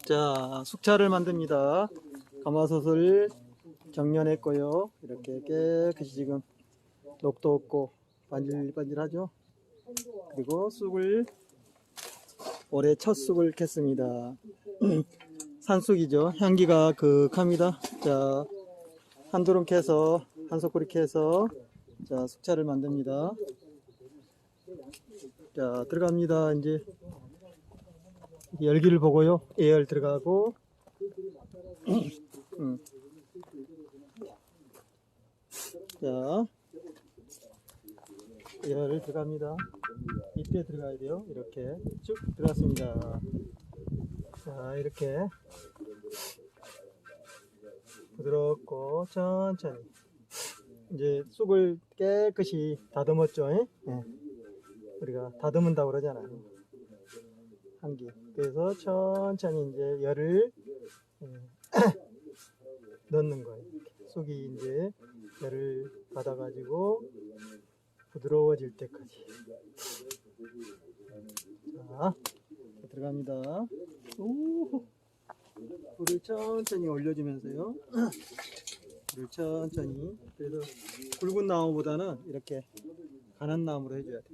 자, 숙차를 만듭니다. 가마솥을 정련했고요. 이렇게 깨끗이 지금 녹도 없고 반질반질하죠. 그리고 쑥을 올해 첫 쑥을 캤습니다. 산쑥이죠. 향기가 극합니다. 자, 한 두름 캐서 한 소쿠리 캐서 자, 숙차를 만듭니다. 자, 들어갑니다. 이제 열기를 보고요. 예열 들어가고 자, 예열 들어갑니다. 이때 들어가야 돼요. 이렇게 쭉 들어갔습니다. 자, 이렇게 부드럽고 천천히 이제 쑥을 깨끗이 다듬었죠. 예? 우리가 다듬은다고 그러잖아요. 한기. 그래서 천천히 이제 열을 넣는 거예요. 쑥이 이제 열을 받아가지고 부드러워질 때까지. 자, 들어갑니다. 오, 불을 천천히 올려주면서요. 불을 천천히. 그래서 굵은 나무보다는 이렇게 가난 나무로 해줘야 돼.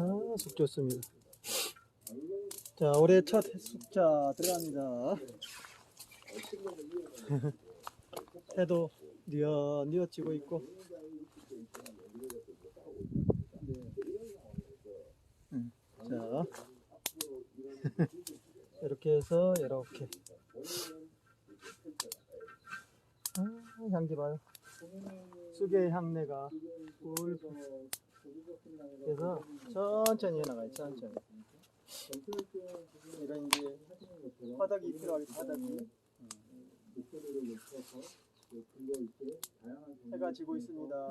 아, 쑥 좋습니다. 자, 올해 첫 쑥차 들어갑니다. 해도 뉘어지고 있고. 자, 이렇게 해서 이렇게. 아, 향기 봐요. 쑥의 향내가 꿀. 그래서 천천히 해나가요. 천천히. 이런 이제 화덕이 필요하겠죠. 화덕이. 해가 지고 있습니다.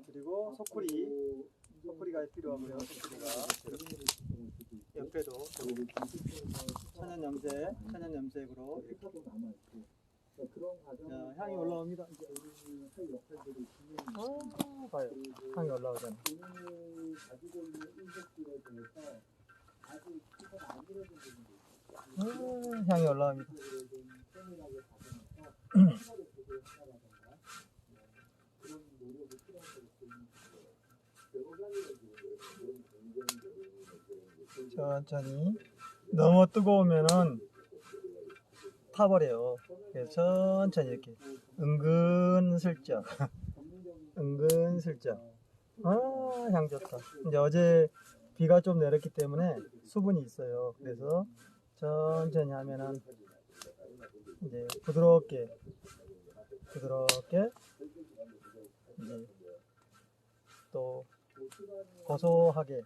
그리고 소쿠리가 필요하고요. 소쿠리가 옆에도 천연염색으로 이렇게. 자, 향이 올라옵니다. 아, 봐요. 향이 올라오잖아. 향이 올라옵니다. 천천히. 너무 뜨거우면은 타버려요. 그래서 천천히 이렇게 은근슬쩍 은근슬쩍. 아, 향 좋다. 이제 어제 비가 좀 내렸기 때문에 수분이 있어요. 그래서 천천히 하면은 이제 부드럽게 이제 또 고소하게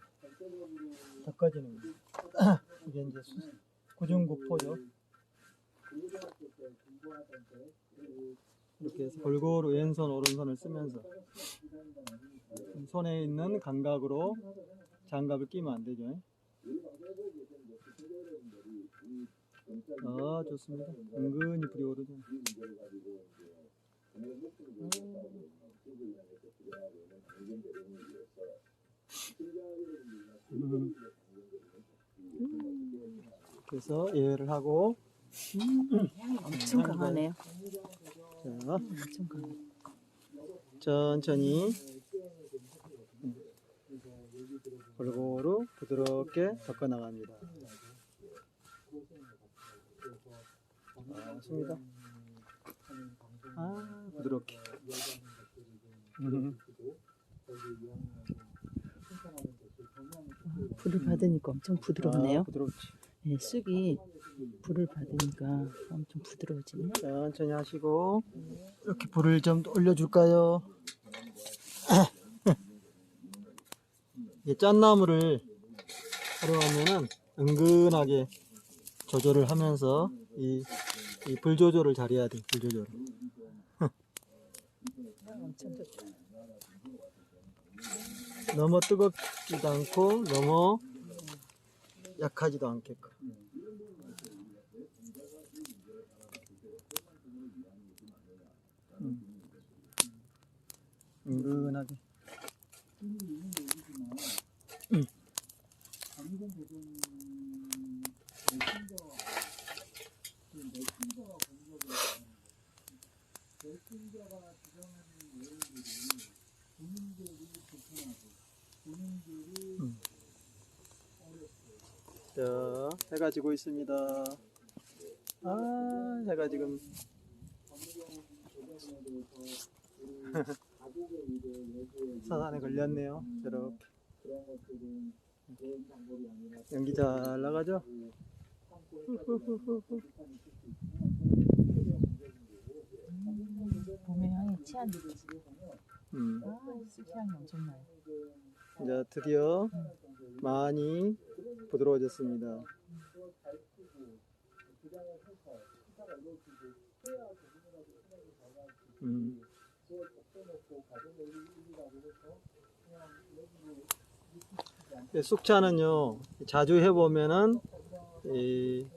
덮어지는 이게 이제 구중구포죠. 이렇게 해서 골고루 왼손 오른손을 쓰면서 손에 있는 감각으로 장갑을 끼면 안 되죠. 아, 좋습니다. 은근히 불이 오르죠. 그래서 예열을 하고 향이 엄청 강하네요. 자, 엄청 강해. 천천히 골고루 부드럽게 섞어 나갑니다. 좋습니다. 아, 부드럽게. 불을 받으니까 엄청 부드럽네요. 아, 부드럽지. 네, 쑥이 불을 받으니까 엄청 부드러워지네요. 천천히 하시고 이렇게 불을 좀 올려줄까요? 이게 짠나무를 활용하면은 은근하게 조절을 하면서 이 불 조절을 잘해야 돼. 불 조절. 엄청 좋다. 너무 뜨겁지도 않고 너무 약하지도 않게끔. 은근하게. 자, 해가 지고 있습니다. 아, 해가 지금 사산에 걸렸네요. 이렇게 연기 잘 나가죠? 봄의 향이 치한데. 음. 쑥향이 엄청 나요. 이제 드디어 많이 부드러워졌습니다. 쑥차는요, 자주 해보면은 이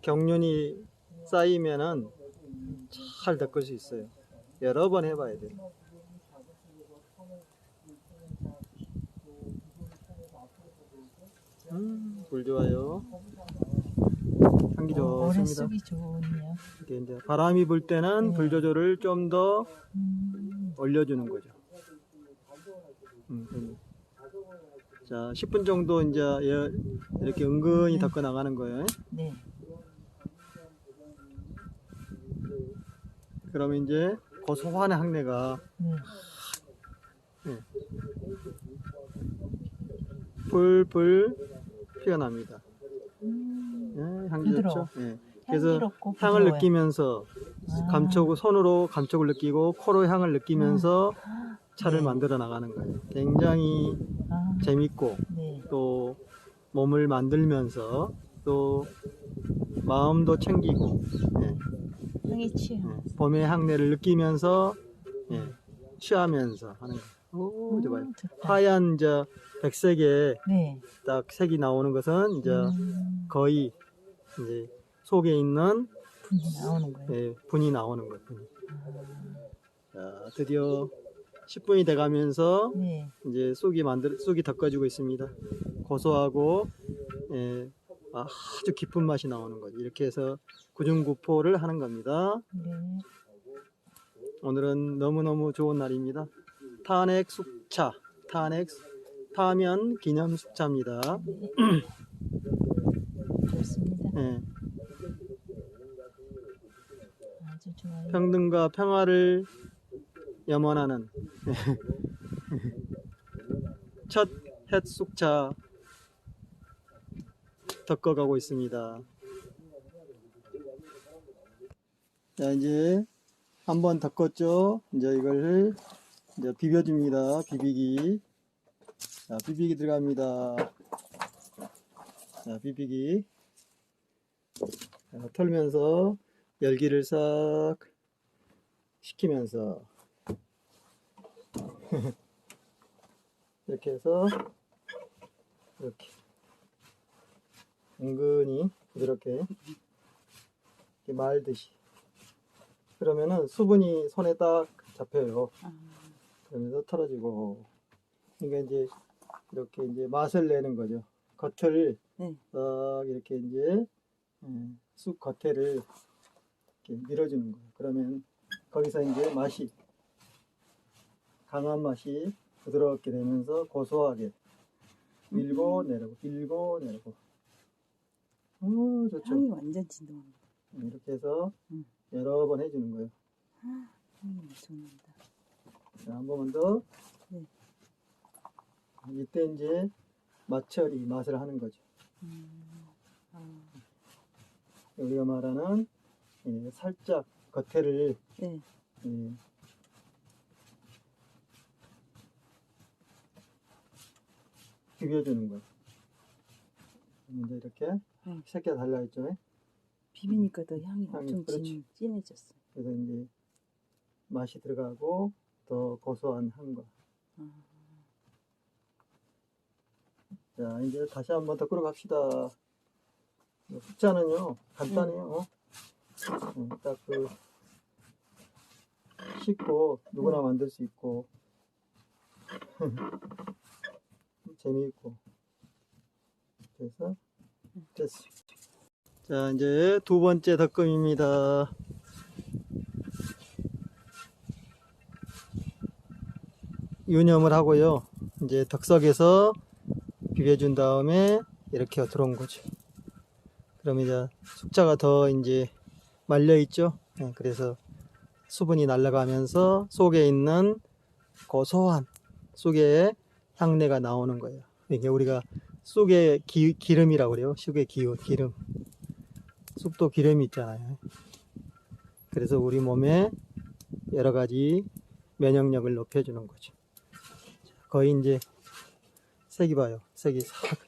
경륜이 쌓이면은 잘 닦을 수 있어요. 여러 번 해봐야 돼요. 물 좋아요. 향기 좋습니다. 올해 쑥이 좋네요. 이게 이제 바람이 불 때는 불 조절을 좀 더 올려주는 거죠. 자, 10분 정도 이제 이렇게 은근히 닦아 나가는 거예요. 네. 그러면 이제 고소한 향내가 풀풀 피어납니다. 향기 부드러워. 좋죠? 네. 그래서 향기롭고 향을 부드러워요. 느끼면서 손으로 감촉을 느끼고 코로 향을 느끼면서 차를 네. 만들어 나가는 거예요. 굉장히 재밌고 네. 또 몸을 만들면서 또 마음도 챙기고 향이 취향. 봄의 향내를 느끼면서 취하면서 하는 거예요. 오, 좋아요. 좋다. 하얀 이제 백색에 네. 딱 색이 나오는 것은 이제 거의 이제 속에 있는 분이 나오는 거예요. 분이 나오는 거예요. 분이. 자, 드디어 10분이 돼가면서 네. 이제 쑥이 덮어지고 있습니다. 고소하고 아주 깊은 맛이 나오는 거죠. 이렇게 해서 구중구포를 하는 겁니다. 네. 오늘은 너무너무 좋은 날입니다. 탄핵 쑥차, 타면 기념 쑥차입니다. 좋습니다. 네. 아주 좋아요. 평등과 평화를 염원하는 첫 햇쑥차 덮어가고 있습니다. 자, 이제 한번 덮었죠. 이제 이걸 이제 비벼줍니다. 비비기. 자, 비비기 들어갑니다. 자, 비비기. 자, 털면서 열기를 싹 식히면서 이렇게 해서 이렇게 은근히 부드럽게 이렇게 말듯이 그러면은 수분이 손에 딱 잡혀요. 그러면서 털어지고 그러니까 이제 이렇게 이제 맛을 내는 거죠. 겉을 딱 이렇게 이제 쑥 겉에를 이렇게 밀어주는 거예요. 그러면 거기서 이제 맛이 강한 맛이 부드럽게 되면서 고소하게 밀고 내리고 밀고 내리고 좋죠. 향이 완전 진동합니다. 이렇게 해서 여러 번 해주는 거예요. 향이 엄청납니다. 자, 한 번만 더. 네. 이때 이제 맛처리 맛을 하는 거죠. 우리가 말하는 살짝 겉에를 비벼주는 거예요. 이제 이렇게 색깔 달라있죠. 비비니까 더 향이 엄청 그렇지. 진해졌어요. 그래서 이제 맛이 들어가고 더 고소한 향과. 자, 이제 다시 한번 더 끓여갑시다. 쑥자는요 간단해요. 딱 그 쉽고 누구나 만들 수 있고 재미있고 그래서 됐어요. 자, 이제 두 번째 덮음입니다. 유념을 하고요. 이제 덕석에서 비벼준 다음에 이렇게 들어온 거죠. 그러면 이제 숙자가 더 이제 말려 있죠. 예, 그래서 수분이 날아가면서 속에 있는 고소한 쑥의 향내가 나오는 거예요. 이게 우리가 쑥의 기름이라고 그래요. 쑥의 기름. 쑥도 기름이 있잖아요. 그래서 우리 몸에 여러 가지 면역력을 높여주는 거죠. 거의 이제 색이 봐요. 색이 싹.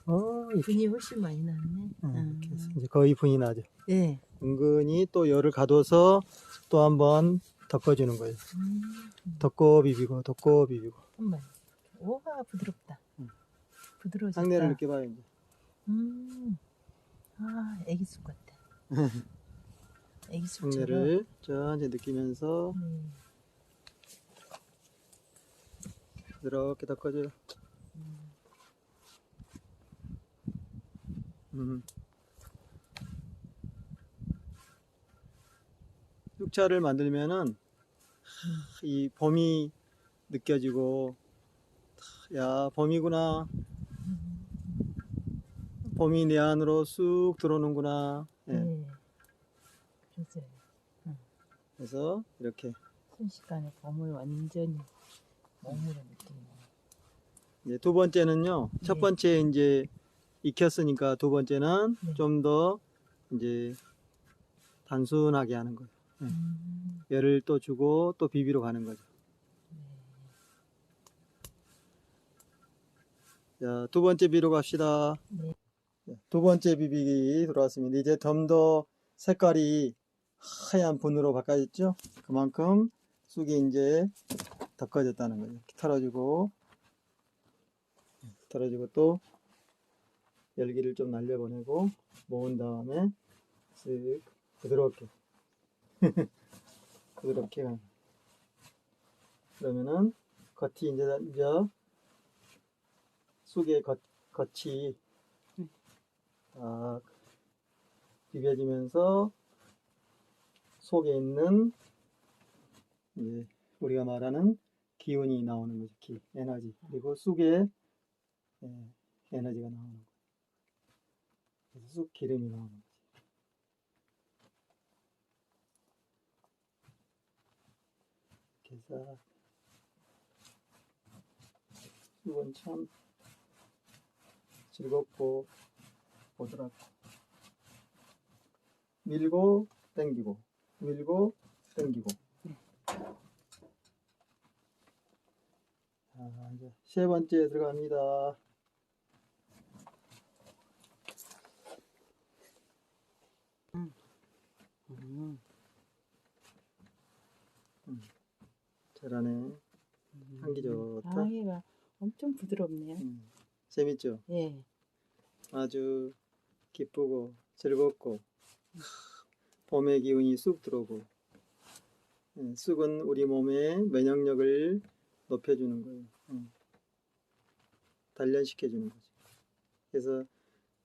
우와, 분이 훨씬 많이 났네. 그래서 이제 거의 분이 나죠. 네. 은근히 또 열을 가둬서 또 한번 덮어주는 거예요. 덮고 비비고 덮고 비비고. 한번. 우와, 부드럽다. 부드러워졌다. 향내를 느껴봐요. 이제. 아, 애기쑥 같아. 애기쑥처럼. 향내를 천천히 느끼면서 이렇게 덮어줘요. 쑥차를 만들면은 이 봄이 느껴지고, 야, 봄이구나. 봄이 내 안으로 쑥 들어오는구나. 예. 네. 그래서 그래서 이렇게 순식간에 봄을 완전히 머무르는 느낌이에요. 이제 두 번째는요. 네. 첫 번째 이제 익혔으니까 두 번째는 네. 좀 더 이제 단순하게 하는 거예요. 열을 또 주고 또 비비러 가는 거죠. 자, 두 번째 비비러 갑시다. 네. 두 번째 비비기 들어왔습니다. 이제 좀 더 색깔이 하얀 분으로 바뀌었죠. 그만큼 쑥이 이제 덮어졌다는 거죠. 이렇게 털어주고 또 열기를 좀 날려보내고 모은 다음에 쓱 부드럽게 부드럽게 가는 거예요. 그러면은 겉이 이제 쑥의 겉이 딱 비벼지면서 속에 있는 이제 우리가 말하는 기운이 나오는 거죠. 에너지. 그리고 쑥의 에너지가 나오는 거예요. 그래서 쑥 기름이 나오는 거죠. 그래서 쑥은 참 즐겁고 보드랍고 밀고 당기고 밀고 당기고. 자, 이제 세 번째 들어갑니다. 잘하네. 향기 좋다. 향기가 엄청 부드럽네요. 재밌죠? 예. 아주 기쁘고 즐겁고 봄의 기운이 쑥 들어오고. 쑥은 우리 몸의 면역력을 높여주는 거예요. 단련시켜주는 거죠. 그래서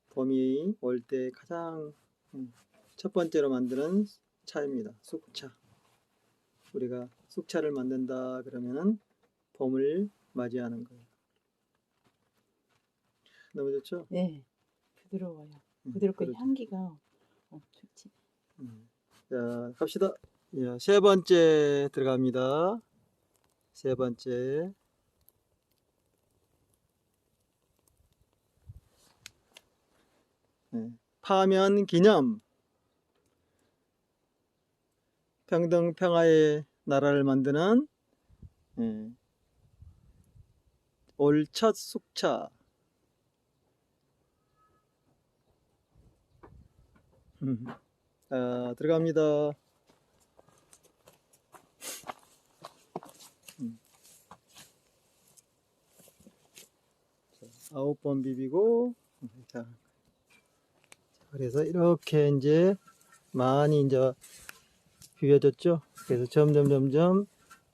봄이 올 때 가장 첫 번째로 만드는 차입니다. 쑥차. 우리가 쑥차를 만든다 그러면은 봄을 맞이하는 거예요. 너무 좋죠? 네. 부드러워요. 부드럽고 그렇죠. 향기가 좋지. 자, 갑시다. 자, 세 번째 들어갑니다. 세 번째. 파면 기념. 평등 평화의 나라를 만드는 올 첫 쑥차. 자, 들어갑니다. 9번 비비고. 자, 그래서 이렇게 이제 많이 이제 비벼졌죠. 그래서 점점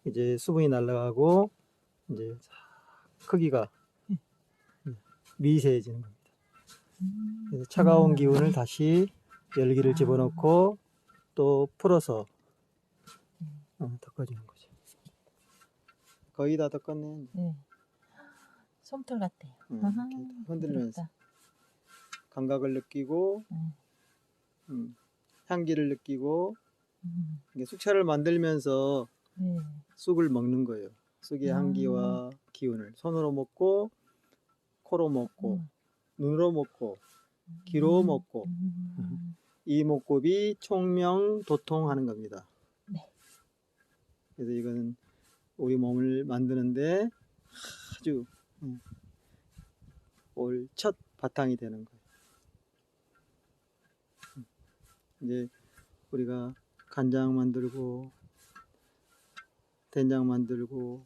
이제 수분이 날아가고 이제 크기가 미세해지는 겁니다. 그래서 차가운 기운을 다시 열기를 집어넣고 또 풀어서 덮어주는 거죠. 거의 다 덮었네. 네. 솜털 같아요. 이렇게 흔들면서 부드럽다. 감각을 느끼고 향기를 느끼고 이게 숙차를 만들면서 네. 쑥을 먹는 거예요. 쑥의 향기와 기운을 손으로 먹고 코로 먹고 눈으로 먹고 귀로 먹고 이목구비 총명 도통하는 겁니다. 네. 그래서 이거는 우리 몸을 만드는데 아주 올 첫 바탕이 되는 거예요. 이제 우리가 간장 만들고 된장 만들고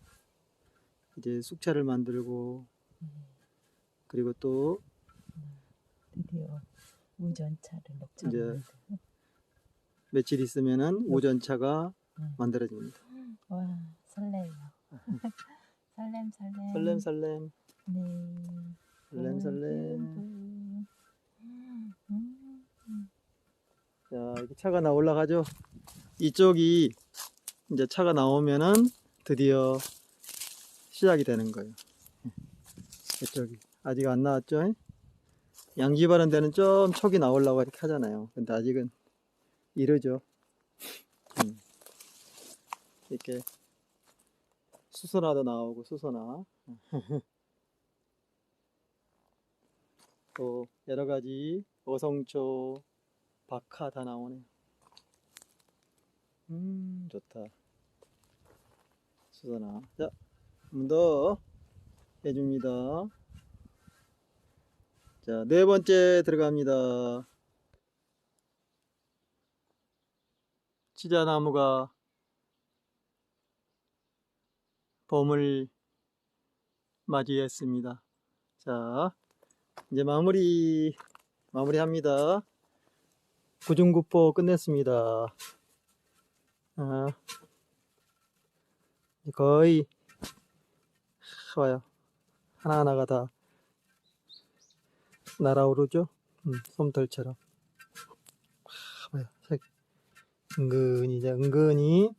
이제 숙차를 만들고 그리고 또 드디어 우전차를 녹차로 이제 만들고. 며칠 있으면은 우전차가 만들어집니다. 와, 설레요. 설렘. 설렘설렘 네. 설렘설렘. 자, 이렇게 차가 나 올라가죠. 이쪽이 이제 차가 나오면은 드디어 시작이 되는 거예요. 이쪽이 아직 안 나왔죠. 양지 바른 데는 좀 촉이 나오려고 이렇게 하잖아요. 근데 아직은 이르죠. 이렇게 수선화도 나오고 수선화 또 여러 가지 어성초 박하 다 나오네. 좋다. 수선화. 자, 한 번 더 해줍니다. 자, 네 번째 들어갑니다. 치자나무가 봄을 맞이했습니다. 자, 이제 마무리합니다. 구중구포 끝냈습니다. 아, 거의 봐요. 하나하나가 다 날아오르죠. 솜털처럼. 봐요. 은근히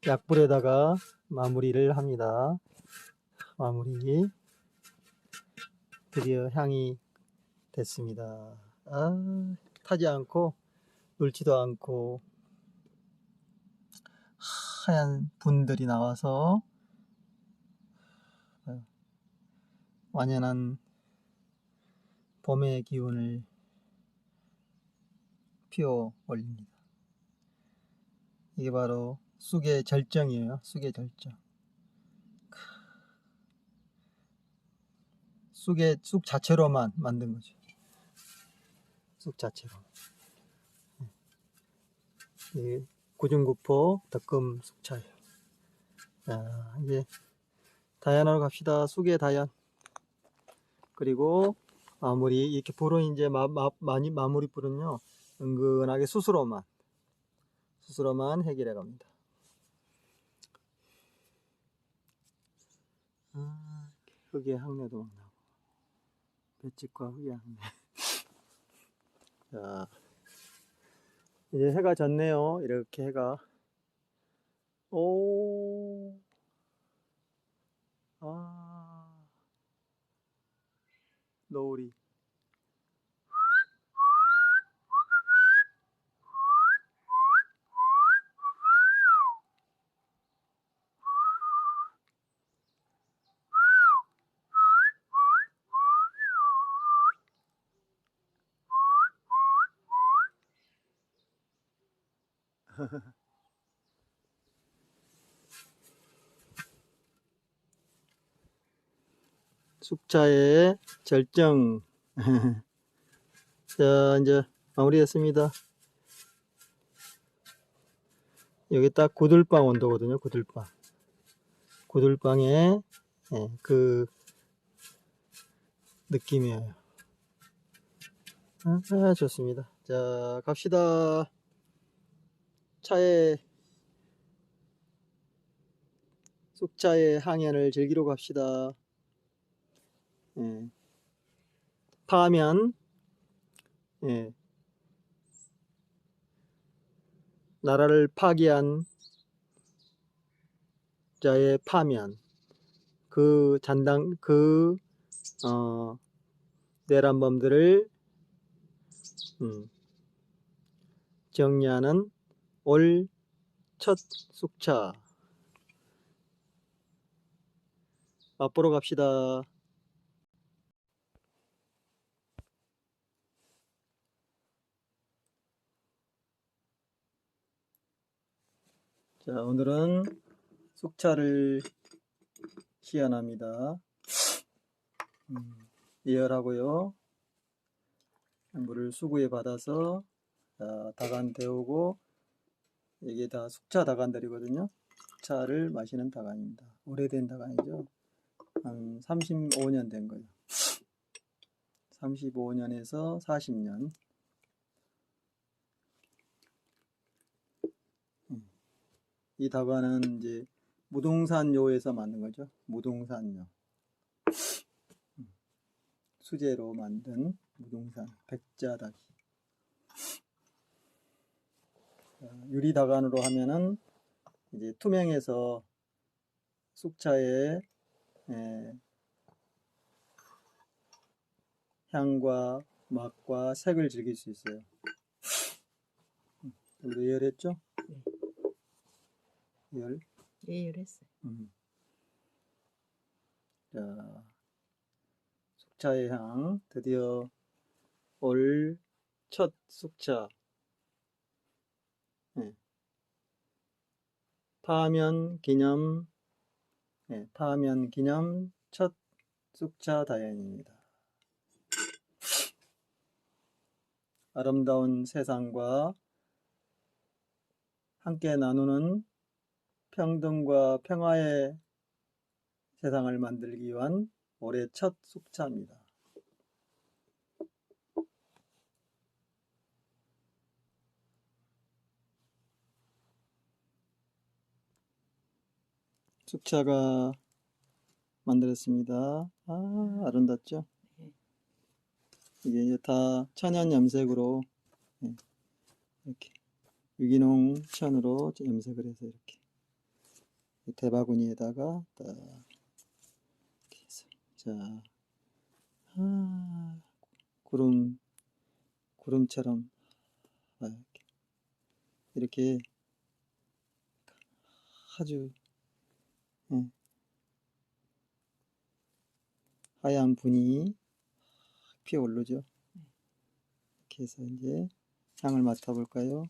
약불에다가 마무리를 합니다. 마무리. 드디어 향이 됐습니다. 아, 타지 않고 놀지도 않고 하얀 분들이 나와서 완연한 봄의 기운을 피워 올립니다. 이게 바로 쑥의 절정이에요. 쑥의 절정. 쑥 자체로만 만든 거죠. 쑥 자체로. 이 구중구포 덕금 쑥차예요. 자, 이제 다연하러 갑시다. 쑥의 다연. 그리고 마무리, 이렇게 불은 이제 많이 마무리 불은요, 은근하게 수스로만 해결해 갑니다. 아, 흙의 향내도 막 나고, 볏짚과 흙의 향내. 자, 이제 해가 졌네요. 이렇게 해가. 오, 아, 노을이. 숙차의 절정. 자, 이제 마무리했습니다. 여기 딱 구들방 온도거든요. 구들방의 그 느낌이에요. 아, 좋습니다. 자, 갑시다. 쑥차의 향연을 즐기러 갑시다. 파면 나라를 파기한 숙자의 파면, 그 내란범들을 정리하는 올 첫 숙차. 맛보러 갑시다. 자, 오늘은 숙차를 시연합니다. 예열하고요. 물을 수구에 받아서 다간 데우고, 이게 다 숙차 다간들이거든요. 숙차를 마시는 다간입니다. 오래된 다간이죠. 한 35년 된 거예요. 35년에서 40년. 이 다간은 이제 무등산요에서 만든 거죠. 무등산요. 수제로 만든 무등산 백자다기. 유리 다간으로 하면은 이제 투명해서 숙차의 향과 맛과 색을 즐길 수 있어요. 우리 예열했죠? 열. 예열했어요. 자, 숙차의 향 드디어 올 첫 숙차. 파면 기념 첫 숙차 다연입니다. 아름다운 세상과 함께 나누는 평등과 평화의 세상을 만들기 위한 올해 첫 숙차입니다. 숙차가 만들었습니다. 아름답죠? 이게 이제 다 천연 염색으로 이렇게 유기농 천으로 염색을 해서 이렇게 대바구니에다가 딱 이렇게 해서 자, 구름처럼 이렇게 아주 하얀 분이 피어오르죠. 이렇게 해서 이제 향을 맡아볼까요?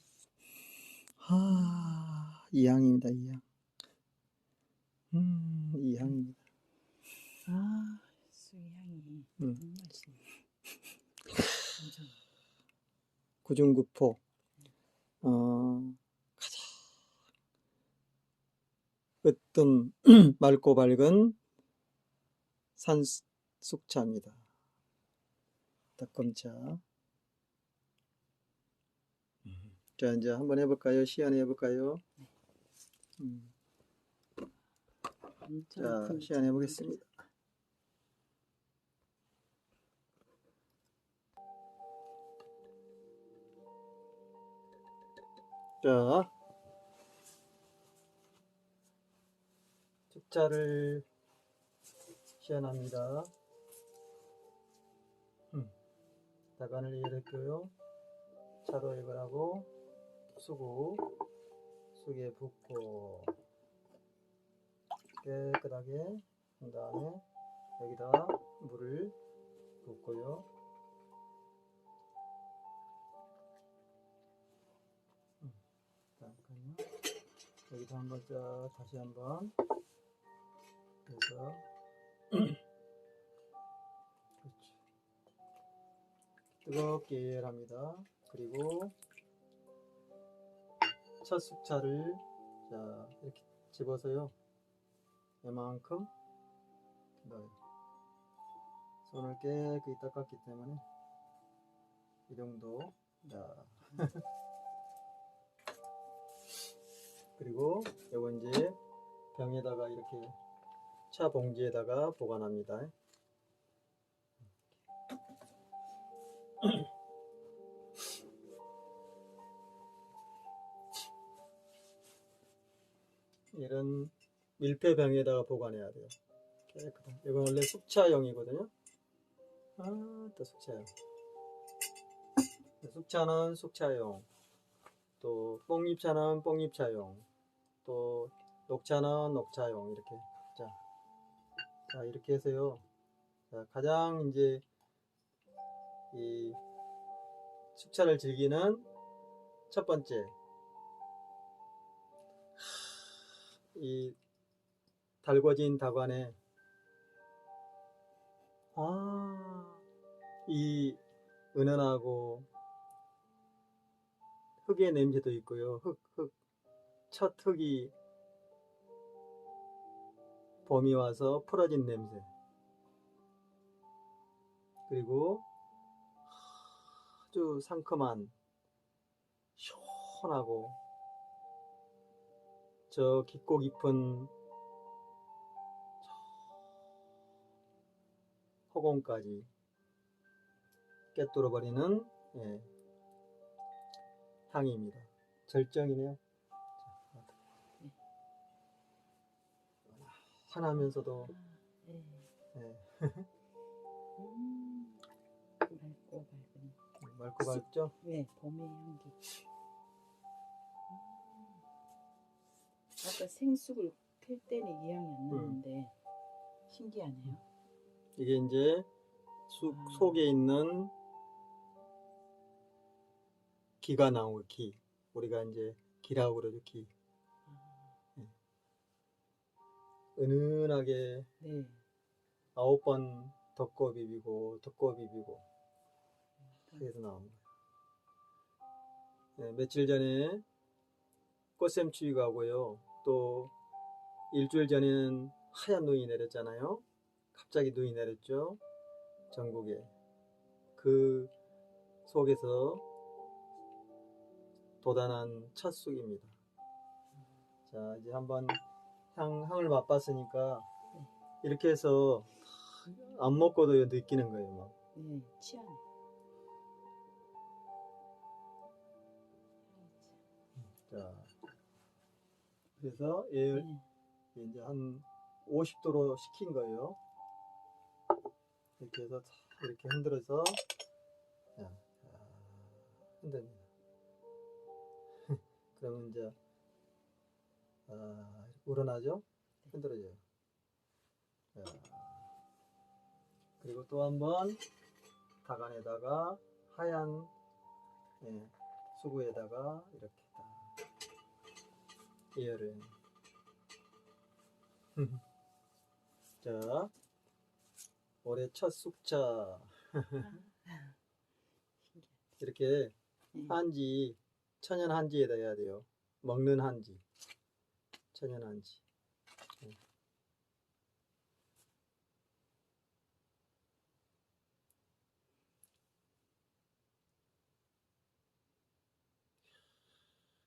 이 향입니다. 이 향. 이 향입니다. 수향이 너무 맛있네. 구중구포 가장 으뜸 맑고 밝은 산숙차입니다. 닭검차. 자, 이제 한번 해볼까요? 시연해 볼까요? 자, 시연해 보겠습니다. 자, 숙차를 시연합니다. 다간을 예열했고요. 차로 예열하고 수기에 붓고 깨끗하게 한 다음에 여기다 물을 붓고요. 잠깐만요. 여기다 한번 쫙 다시 한번 해서 그렇지. 뜨겁게 예열합니다. 그리고 첫 숙차를 자 이렇게 집어서요. 이만큼 넣어요. 손을 깨끗이 닦았기 때문에 이 정도. 자 그리고 요거 이제 병에다가 이렇게 차 봉지에다가 보관합니다. 이런 밀폐병에다가 보관해야 돼요. 깨끗한. 이건 원래 숙차용이거든요. 또 숙차용. 숙차는 숙차용. 또 뽕잎차는 뽕잎차용. 또 녹차는 녹차용. 이렇게. 자, 이렇게 해서요. 자, 가장 이제 이 숙차를 즐기는 첫 번째, 이 달궈진 다관에 이 은은하고 흙의 냄새도 있고요. 첫 흙이 봄이 와서 풀어진 냄새. 그리고 아주 상큼한, 시원하고, 저 깊고 깊은 허공까지 꿰뚫어버리는 향입니다. 절정이네요. 환하면서도 네. 예, 맑고 밝은. 맑고 밝죠? 네, 봄의 향기. 아까 생쑥을 필 때는 이 향이 안 나는데 신기하네요. 이게 이제 쑥 속에 있는 기가 나온 거, 기. 우리가 이제 기라고 그러죠, 기. 은은하게 네. 9번 덮고 비비고 덮고 비비고 해서 나온 거예요. 며칠 전에 꽃샘추위가 오고요. 또 일주일 전에는 하얀 눈이 내렸잖아요. 갑자기 눈이 내렸죠. 전국에. 그 속에서 돋아난 첫 쑥입니다. 자, 이제 한번 향을 맛봤으니까 이렇게 해서 안 먹고도 느끼는 거예요. 막. 네, 취하네. 자, 그래서 얘를 이제 한 50도로 식힌 거예요. 이렇게 해서 이렇게 흔들어서 흔듭니다. 그러면 이제 우러나죠? 흔들어져요. 그리고 또 한번 다간에다가 하얀 수구에다가 이렇게 예열을 자, 올해 첫 숙차 이렇게 한지, 천연 한지에다 해야 돼요. 먹는 한지, 천연 한지.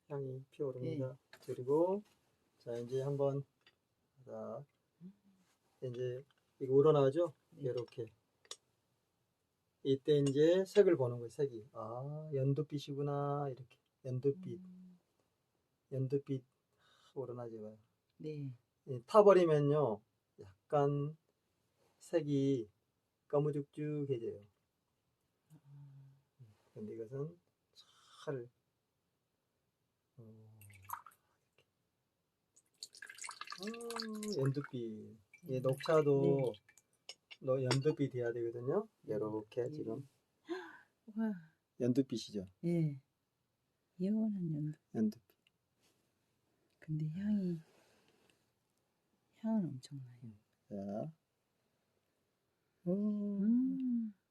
향이 피어오릅니다. 그리고 자, 이제 한번 자, 이제 이거 우러나죠? 이렇게. 이때 이제 색을 보는 거예요. 색이. 연두빛이구나. 이렇게. 연두빛 우러나지 봐요. 네. 타버리면요, 약간 색이 까무죽죽해져요. 근데 이것은 잘 연두빛. 이 녹차도 연두빛 돼야 되거든요. 이렇게 지금 와. 연두빛이죠. 예. 영원한 연두빛. 근데 향은 엄청나요. 자,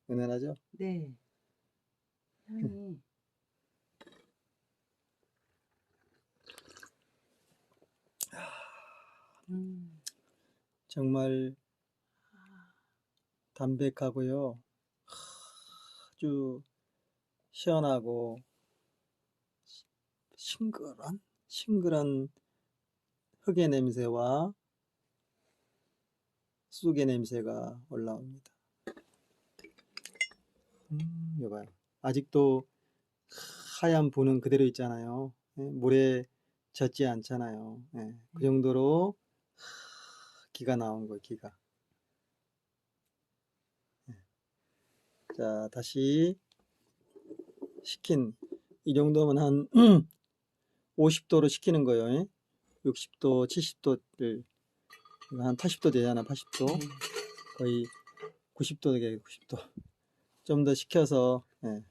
은은하죠? 네. 향이 정말 담백하고요. 아주 시원하고 싱그런 흙의 냄새와 쑥의 냄새가 올라옵니다. 여봐요. 아직도 하얀 부는 그대로 있잖아요. 물에 젖지 않잖아요. 그 정도로 기가 나온 거예요, 기가. 자, 다시 식힌, 이 정도면 한 50도로 식히는 거예요. 60도, 70도를, 한 80도 되잖아, 80도. 거의 90도 되게 90도. 좀 더 식혀서, 예,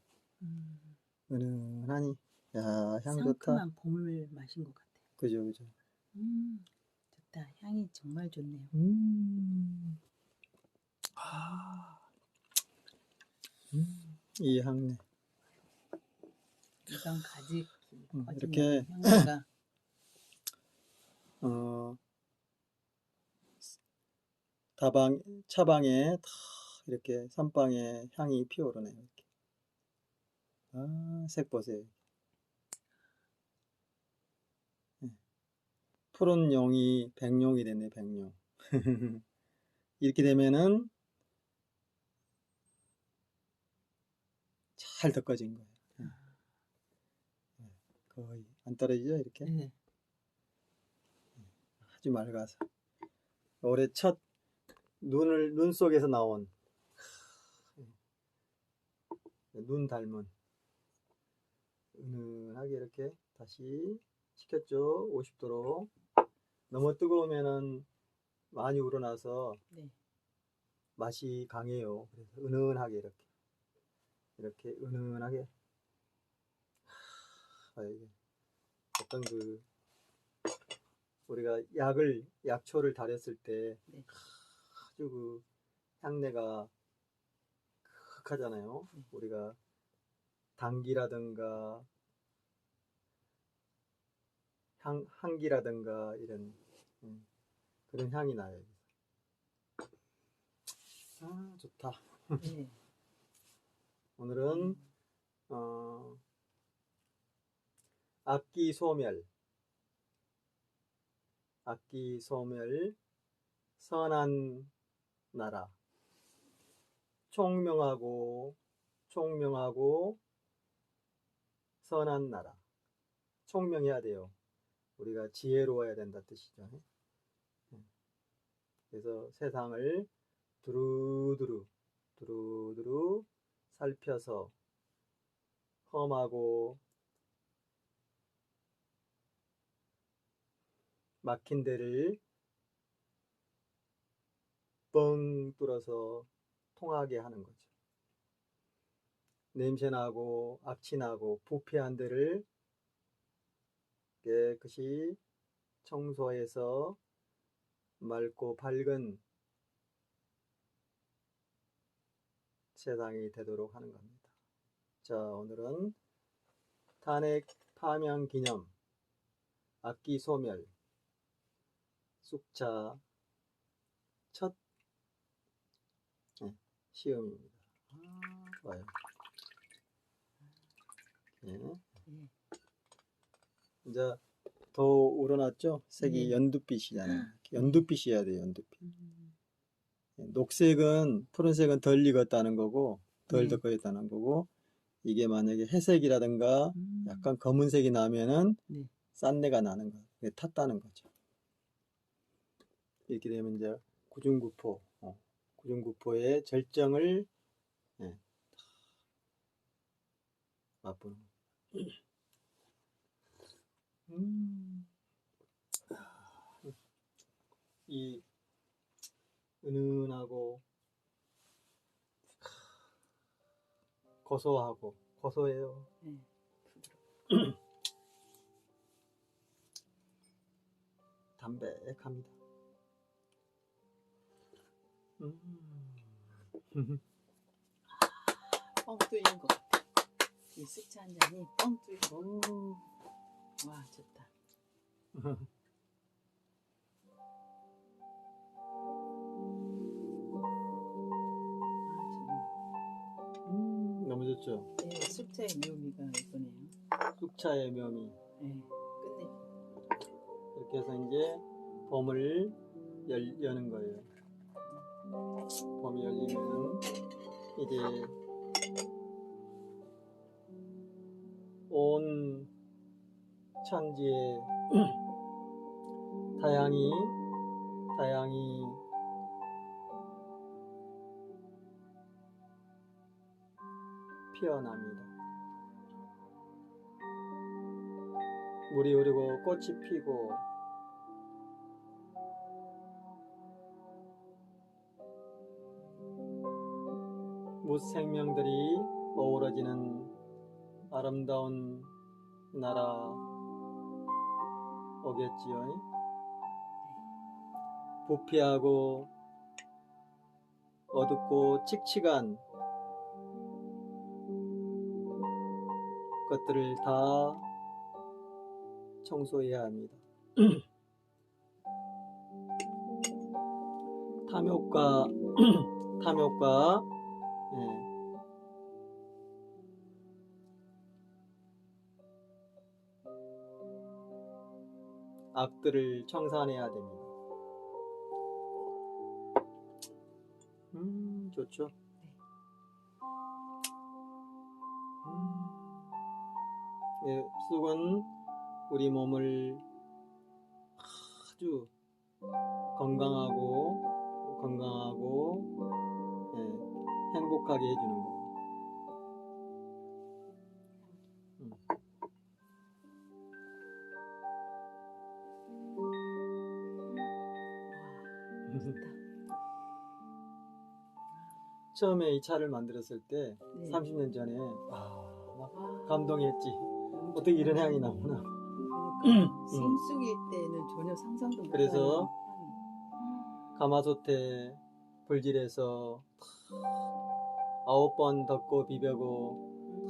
은은하니. 야, 향 좋다. 상큼한 봄을 마신 것 같아요. 그죠, 그죠. 좋다. 향이 정말 좋네요. 이 향내. 이건 가지 이렇게, 향기가 차방에 다 이렇게 선방에 향이 피어오르네요. 이렇게. 아, 색 보세요. 푸른 용이 백룡이 됐네, 백룡. 이렇게 되면은 잘 덮어진 거예요. 거의 안 떨어지죠, 이렇게? 네. 아주 맑아서. 올해 첫 눈 속에서 나온 눈 닮은 은은하게 이렇게 다시 식혔죠. 50도로. 너무 뜨거우면은 많이 우러나서 네. 맛이 강해요. 그래서 은은하게 이렇게 은은하게. 이게 어떤 우리가 약초를 달였을 때 네. 아주 그 향내가 극하잖아요. 우리가 당기라든가 향기라든가 이런 그런 향이 나요. 아, 좋다. 네. 오늘은 악기 소멸 선한 나라. 총명하고 선한 나라. 총명해야 돼요. 우리가 지혜로워야 된다 뜻이죠. 그래서 세상을 두루두루 살펴서 험하고 막힌 데를 뻥 뚫어서 통하게 하는 거죠. 냄새나고 악취나고 부패한 데를 깨끗이 청소해서 맑고 밝은 세상이 되도록 하는 겁니다. 자, 오늘은 탄핵 파명 기념 악기 소멸 쑥차 첫 시음입니다. 좋아요. 이제 더 우러났죠? 색이 연두빛이잖아요. 연두빛이어야 돼요, 연두빛. 녹색은, 푸른색은 덜 익었다는 거고, 덜 덮여있다는 거고, 이게 만약에 회색이라든가 약간 검은색이 나면은 싼내가 나는 거예요. 이게 탔다는 거죠. 이렇게 되면 이제 구중구포의 절정을 맛보는 거예요. 이 은은하고 고소해요. 담백합니다. 뻥 뚫리는 것 같아. 이 쑥차 한 잔이 뻥 뚫리고. 와, 좋다. 너무 좋죠? 네, 쑥차의 묘미가 이거네요. 쑥차의 묘미. 네, 끝내. 이렇게 해서 이제 봄을 여는 거예요. 봄이 열리면 이제 온 천지에 다양히 피어납니다. 물이 흐르고 꽃이 피고 무생명들이 어우러지는 아름다운 나라 오겠지요. 부패하고 어둡고 칙칙한 것들을 다 청소해야 합니다. 탐욕과 예, 악들을 청산해야 됩니다. 좋죠. 예, 쑥은 우리 몸을 아주 건강하고 예, 행복하게 해주는 거예요. 처음에 이 차를 만들었을 때 네. 30년 전에 막 감동했지. 어떻게 이런 향이 나오나. 그러니까 생쑥일 때는 전혀 상상도 못하는 그래서 향이. 가마솥에 불질해서 9번 덮고 비벼고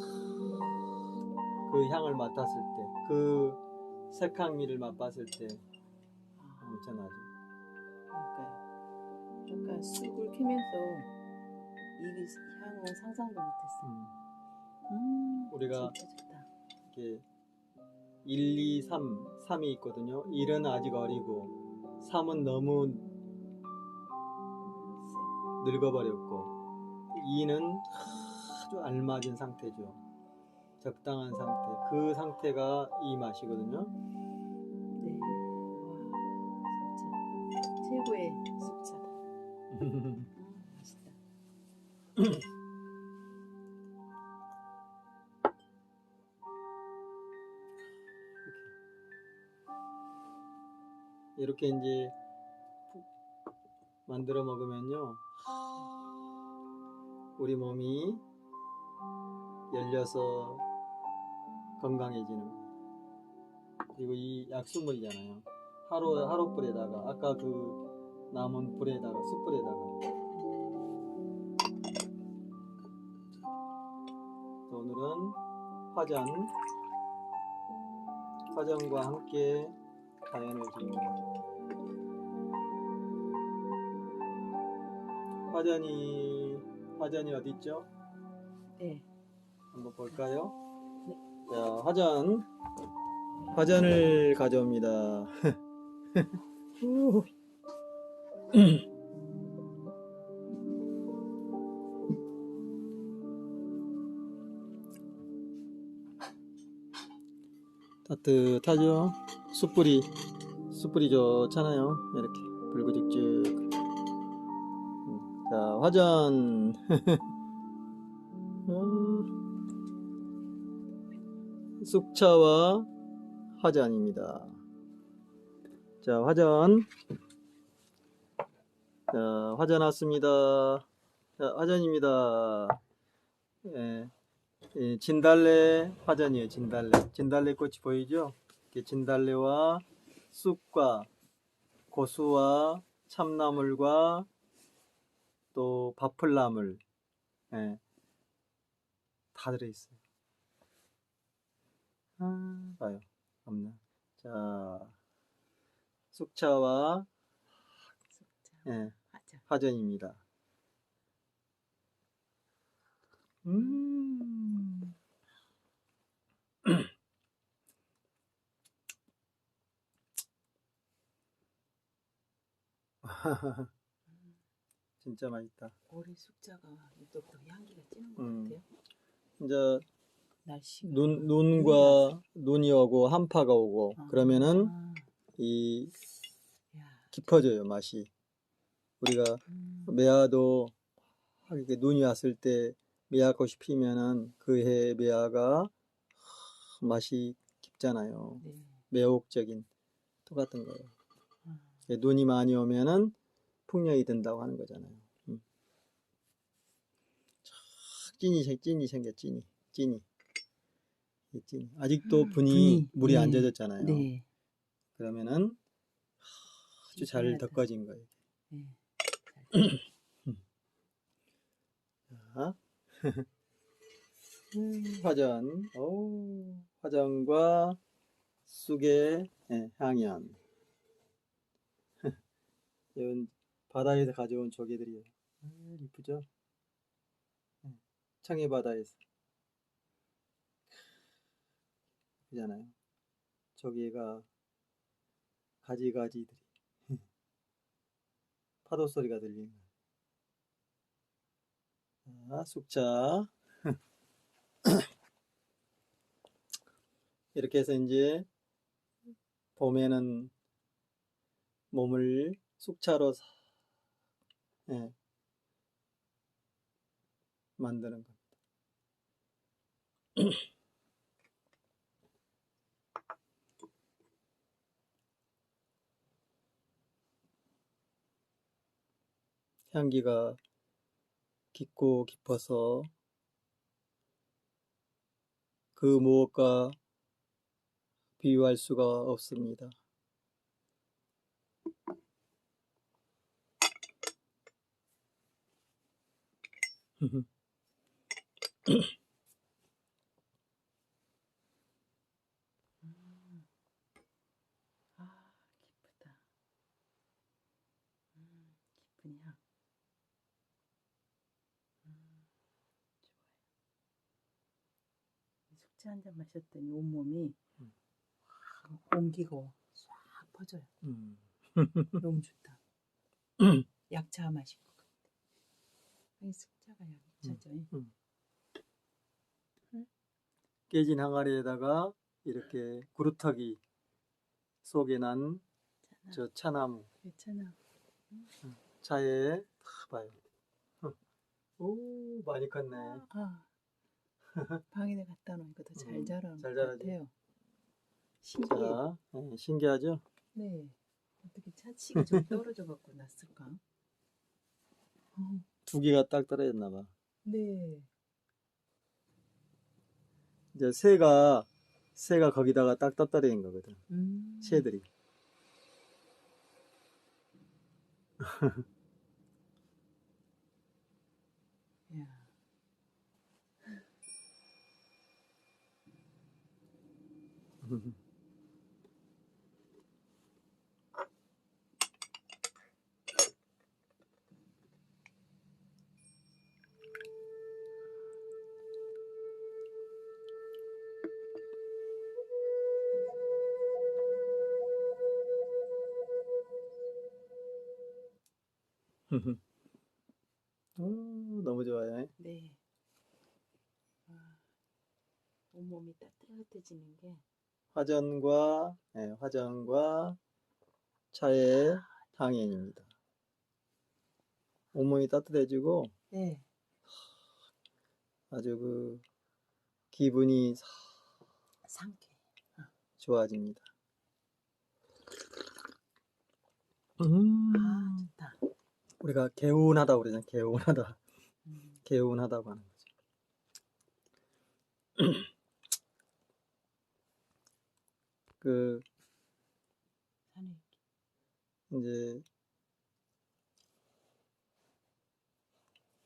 그 향을 맡았을 때, 그 색향미를 맛봤을 때 엄청나죠. 그러니까 아까 쑥을 캐면서 이 향은 상상도 못했어. 우리가 진짜 좋다. 이렇게 1, 2, 3이 있거든요. 1은 아직 어리고 3은 너무 늙어버렸고 2는 아주 알맞은 상태죠. 적당한 상태. 그 상태가 이 맛이거든요. 네. 와, 진짜 최고의 쑥차다. 맛있다. 이렇게 이제 푹 만들어 먹으면요, 우리 몸이 열려서 건강해지는 거예요. 그리고 이 약수물이잖아요. 하루 불에다가 아까 그 남은 불에다가 숯불에다가 오늘은 화전과 함께 자연을 지킵니다. 화전이 어디 있죠? 네. 한번 볼까요? 네. 자, 화전을 가져옵니다. 따뜻하죠? 숯불이 좋잖아요. 이렇게 불구직직. 자, 화전. 쑥차와 화전입니다. 자, 화전 왔습니다. 자, 화전입니다. 예, 진달래 화전이에요. 진달래 꽃이 보이죠? 이렇게 진달래와 쑥과 고수와 참나물과 또 바풀나물, 예, 다 들어있어요. 봐요. 없나? 자, 쑥차와 예, 화전입니다. 진짜 맛있다. 올해 쑥자가 이때부터 향기가 진한 것 같아요. 이제 날씨가 눈이 오고 한파가 오고 그러면은 이 야, 깊어져요, 맛이. 우리가 매화도 이렇게 눈이 왔을 때 매화꽃이 피면은 그 해 매화가 맛이 깊잖아요. 네. 매혹적인 똑같은 거예요. 아, 눈이 많이 오면은 풍년이 든다고 하는 거잖아요. 찐이 생겨, 찐이. 이 찐이. 아직도 분이 물이 안 네. 젖었잖아요. 네. 그러면은 아주 잘 신기하다. 덮어진 거예요. 네. 자, 화전. 화전과 쑥의 향연. 이건 바다에서 가져온 조개들이에요. 이쁘죠? 청해 바다에서. 그잖아요. 조개가 가지들이 파도 소리가 들리는 거예요. 자, 쑥차. 이렇게 해서 이제 봄에는 몸을 쑥차로 만드는 겁니다. 향기가 깊고 깊어서 그 무엇과 비유할 수가 없습니다. 아, 기쁘다. 기쁜 향. 좋아요. 숙제 한 잔 마셨더니 온몸이 온기가 싹 퍼져요. 너무 좋다. 약차 마신 것 같아. 이 숙자가 약차죠. 깨진 항아리에다가 이렇게 구루터기 속에 난 저 차나무 괜찮아. 차에 딱 봐요. 오, 많이 컸네. 아, 방에 갖다 놓으니까 더 잘 자라는 잘 것 자라죠. 같아요. 신기해. 자, 신기하죠? 네. 어떻게 차치가 좀 떨어져 갖고 났을까? 두 개가 딱 떨어졌나 봐. 네. 이제 새가 거기다가 딱 떠떨어진 거거든. 새들이. 야. 너무 좋아요. 네. 와, 온몸이 따뜻해지는 게. 화전과 차의 향연입니다. 온몸이 따뜻해지고 네. 아주 그 기분이 상쾌. 좋아집니다. 아, 좋다. 우리가 개운하다고 그러잖아요. 개운하다. 음. 개운하다고 하는 거죠. 그 산에 이제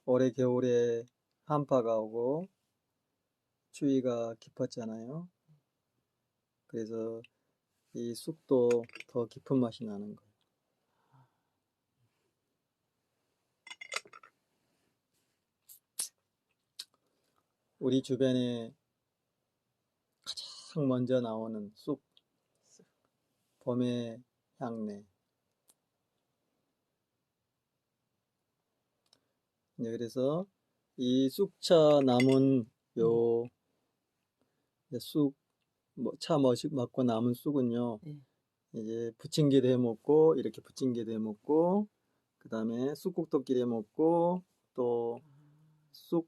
올해 겨울에 한파가 오고 추위가 깊었잖아요. 그래서 이 쑥도 더 깊은 맛이 나는 거예요. 우리 주변에 가장 먼저 나오는 쑥, 봄의 향내. 네, 그래서 이 쑥차 남은 요 쑥, 차 먹고 남은 쑥은요, 네. 이제 부침개도 해 먹고 이렇게 부침개도 해 먹고 그 다음에 쑥국도끼리 해 먹고 또 쑥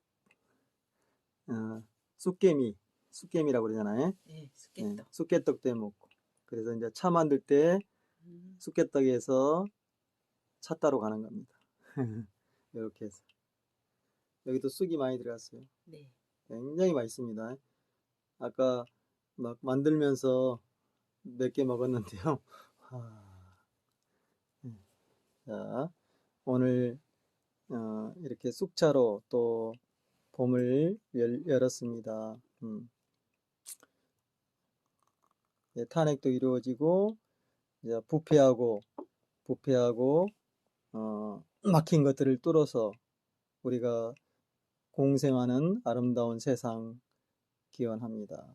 쑥개미라고 그러잖아요. 예, 예, 쑥개떡. 쑥개떡도 해 먹고 그래서 이제 차 만들 때 음, 쑥개떡에서 차 따러 가는 겁니다. 이렇게 해서 여기도 쑥이 많이 들어갔어요. 네. 굉장히 맛있습니다. 아까 막 만들면서 몇 개 먹었는데요. 아, 자, 오늘 이렇게 쑥차로 또 봄을 열었습니다. 예, 탄핵도 이루어지고 이제 부패하고 막힌 것들을 뚫어서 우리가 공생하는 아름다운 세상 기원합니다.